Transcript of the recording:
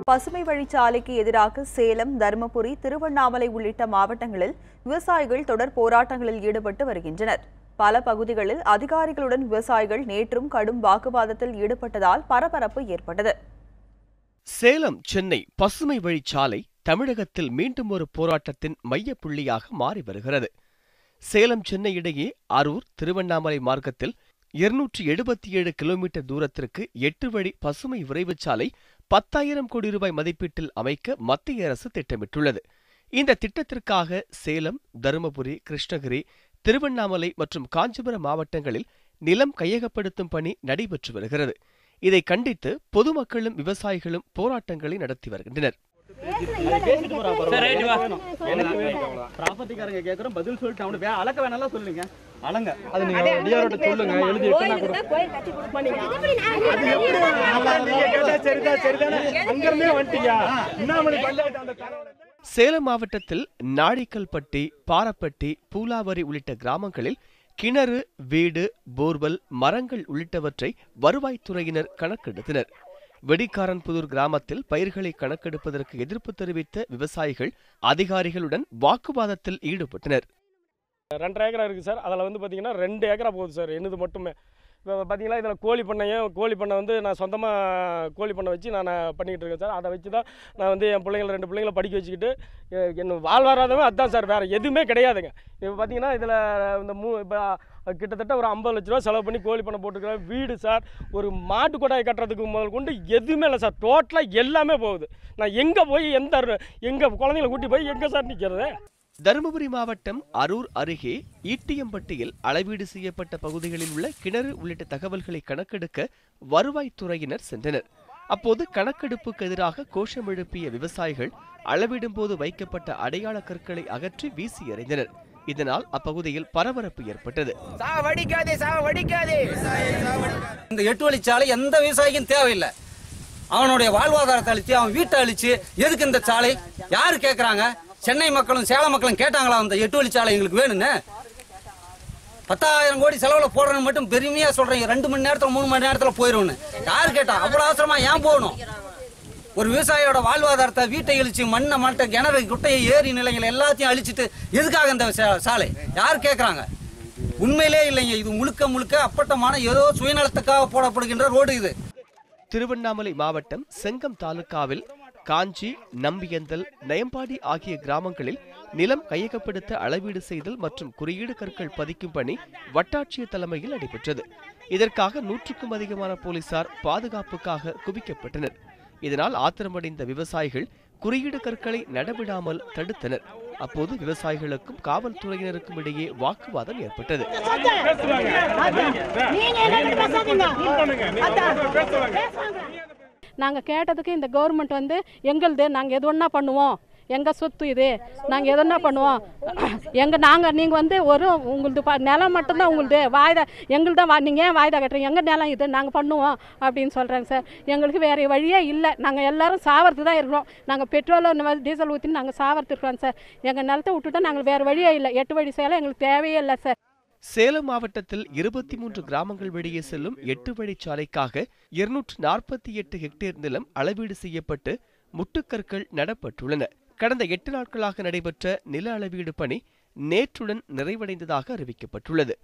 பசுமை வழிச்சாலைக்கு எதிராக சேலம், தருமபுரி, திருவண்ணாமலை உள்ளிட்ட மாவட்டங்களில் விவசாயிகள் தொடர் போராட்டங்களில் ஈடுபட்டு வருகின்றனர். பல பகுதிகளில் அதிகாரிகளுடன் விவசாயிகள் நேற்றும் கடும் வாக்குவாதத்தில் ஈடுபட்டதால் பரபரப்பு ஏற்பட்டது. சேலம், சென்னை பசுமை வழிச்சாலை தமிழகத்தில் மீண்டும் ஒரு போராட்டத்தின் மையப்புள்ளியாக மாறி வருகிறது. சேலம், சென்னை இடையே அரூர், திருவண்ணாமலை மார்க்கத்தில் 277 கிலோமீட்டர் தூரத்திற்கு 8 வழி பசுமை விரைவுச்சாலை 10,000 கோடி ரூபாய் மதிப்பீட்டில் அமைக்க மத்திய அரசு திட்டமிட்டுள்ளது. இந்த திட்டத்திற்காக சேலம், தருமபுரி, கிருஷ்ணகிரி, திருவண்ணாமலை மற்றும் காஞ்சிபுரம் மாவட்டங்களில் நிலம் கையகப்படுத்தும் பணி நடைபெற்று வருகிறது. இதை கண்டித்து பொதுமக்களும் விவசாயிகளும் போராட்டங்களை நடத்தி வருகின்றனர். சேலம் மாவட்டத்தில் நாடிக்கல்பட்டி, பாரப்பட்டி, பூலாவரி உள்ளிட்ட கிராமங்களில் கிணறு, வீடு, போர்வெல், மரங்கள் உள்ளிட்டவற்றை வருவாய்த்துறையினர் கணக்கெடுத்தனர். வெடிக்காரன்புதூர் கிராமத்தில் பயிர்களை கணக்கெடுப்பதற்கு எதிர்ப்பு தெரிவித்த விவசாயிகள் அதிகாரிகளுடன் வாக்குவாதத்தில் ஈடுபட்டனர். 2 ஏக்கரா இருக்குது சார். அதில் பார்த்தீங்கன்னா 2 ஏக்கரா போகுது சார், என்னது மட்டுமே. இப்போ பார்த்தீங்கன்னா இதில் கோழி பண்ணை நான் சொந்தமாக கோழி பண்ணை வச்சு நான் பண்ணிக்கிட்டு இருக்கேன் சார். அதை வச்சு தான் நான் என் 2 பிள்ளைங்களை படிக்க வச்சுக்கிட்டு என்ன வாழ்வாதாரமே அதுதான் சார், வேறு எதுவுமே கிடையாதுங்க. இப்போ பார்த்தீங்கன்னா இதில் இப்போ கிட்டத்தட்ட ஒரு 50 லட்ச ரூபா செலவு பண்ணி கோழி பண்ணை போட்டுருக்கிறேன். வீடு சார், ஒரு மாட்டு கொட்டாயை கட்டுறதுக்கு முதல் கொண்டு எதுவுமே இல்லை சார். டோட்டலாக எல்லாமே போகுது. நான் எங்கே போய் எங்கள் குழந்தைங்களை கூட்டி போய் எங்கே சார் நிற்கிறது? தருமபுரி மாவட்டம் அரூர் அருகே ஈட்டியம்பட்டியில் அளவீடு செய்யப்பட்ட பகுதிகளில் உள்ள கிணறு உள்ளிட்ட தகவல்களை கணக்கெடுக்க வருவாய்த்துறையினர் சென்றனர். அப்போது கணக்கெடுப்புக்கு எதிராக கோஷம் எழுப்பிய விவசாயிகள் அளவிடும் போது வைக்கப்பட்ட அடையாள கற்களை அகற்றி வீசி எறிந்தனர். இதனால் அப்பகுதியில் பரபரப்பு ஏற்பட்டது. இந்த 8 வழிச்சாலை எந்த விவசாயிக்கும் தேவையில்லை. அவனுடைய வாழ்வாதாரத்தை அழிச்சு, அவன் வீட்டை அழிச்சு, எதுக்கு இந்த சாலை யாரு கேட்கறாங்க? சென்னை மக்களும் சேலம் மக்களும் கேட்டாங்களா அந்த 8 வழிச்சாலை எங்களுக்கு வேணும்னு? 10,000 கோடி செலவுல போடுறேன்னு மட்டும் பெருமையா சொல்றீங்க. 2 மணி நேரத்துல 3 மணி நேரத்துல போயிடும்னு யாரு கேட்டா? அவ்வளவு அவசரமா ஏன் போகணும்? ஒரு விவசாயியோட வாழ்வாதாரத்தை, வீட்டை அழிச்சு, மண்ணை மட்டை, கிணறு, குட்டையை, ஏரி நிலைகள் எல்லாத்தையும் அழிச்சிட்டு எதுக்காக இந்த சாலை யாரு கேட்கறாங்க? உண்மையிலே இல்லைங்க. இது முழுக்க அப்பட்டமான ஏதோ சுயநலத்துக்காக போடப்படுகின்ற ரோடு இது. திருவண்ணாமலை மாவட்டம் செங்கம் தாலுகாவில் காஞ்சி, நம்பியந்தல், நயம்பாடி ஆகிய கிராமங்களில் நிலம் கையகப்படுத்த அளவீடு செய்தல் மற்றும் குறியீடு கற்கள் பதிக்கும் பணி வட்டாட்சியர் தலைமையில் நடைபெற்றது. இதற்காக 100க்கும் அதிகமான போலீசார் பாதுகாப்புக்காக குவிக்கப்பட்டனர். இதனால் ஆத்திரமடைந்த விவசாயிகள் குறியீடு கற்களை நடவிடாமல் தடுத்தனர். அப்போது விவசாயிகளுக்கும் காவல்துறையினருக்கும் இடையே வாக்குவாதம் ஏற்பட்டது. நாங்கள் கேட்டதுக்கு இந்த கவர்மெண்ட் எங்களுது, நாங்கள் எது ஒன்றா பண்ணுவோம், எங்கள் சொத்து இது, நாங்கள் எதனா பண்ணுவோம், நீங்கள் ஒரு உங்களது நிலம் மட்டும்தான் உங்களுது, வாய்தா எங்களுதான், நீங்கள் ஏன் வாய்தா கட்டுறீங்க, எங்கள் நிலம் இது, நாங்கள் பண்ணுவோம் அப்படின்னு சொல்கிறாங்க சார். எங்களுக்கு வேறு வழியே இல்லை. நாங்கள் எல்லோரும் சாவறது தான் இருக்கிறோம். நாங்கள் பெட்ரோல் இந்த மாதிரி டீசல் ஊற்றி நாங்கள் சாவறது இருக்கிறோம் சார். எங்கள் நிலத்தை விட்டுட்டா நாங்கள் வேறு வழியே இல்லை. 8 வழி சேலை எங்களுக்கு தேவையே இல்லை சார். சேலம் மாவட்டத்தில் 23 கிராமங்கள் வெளியே செல்லும் 8 வழிச்சாலைக்காக 248 ஹெக்டேர் நிலம் அளவீடு செய்யப்பட்டு முட்டுக்கற்கள் நடப்பட்டுள்ளன. கடந்த 8 நாட்களாக நடைபெற்ற நில அளவீடு பணி நேற்றுடன் நிறைவடைந்ததாக அறிவிக்கப்பட்டுள்ளது.